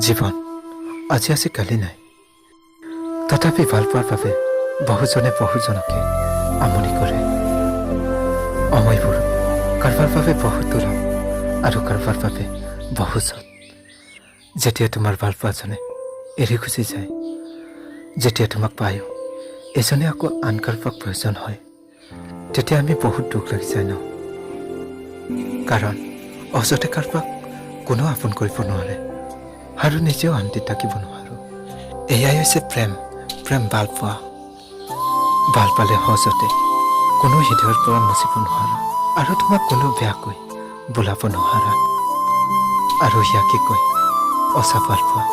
জীৱন আজি আজি কালি নাই তথাপি ভাল পোৱাৰ বাবে বহুজনে বহুজনকে আমনি কৰে সময়বোৰ কাৰোবাৰ বাবে বহু দূৰত আৰু কাৰোবাৰ বাবে বহু ওচৰত যেতিয়া তোমাৰ ভাল পোৱাজনে এৰি গুচি যায় যেতিয়া তোমাক পায়ো এজনে আকৌ আন কাৰোবাক প্ৰয়োজন হয় তেতিয়া আমি বহুত দুখ লাগি যায় ন কাৰণ অযথা কাৰোবাক কোনো আপোন কৰিব নোৱাৰে আৰু নিজেও শান্তিত থাকিব নোৱাৰো এয়াই হৈছে প্ৰেম প্ৰেম ভাল পোৱা ভাল পালে সহজতে কোনো হৃদয়ৰ পৰা মুচিব নোৱাৰা আৰু তোমাক কোনো বেয়াকৈ বোলাব নোৱাৰা আৰু ইয়াকে কয় অচা ভাল পোৱা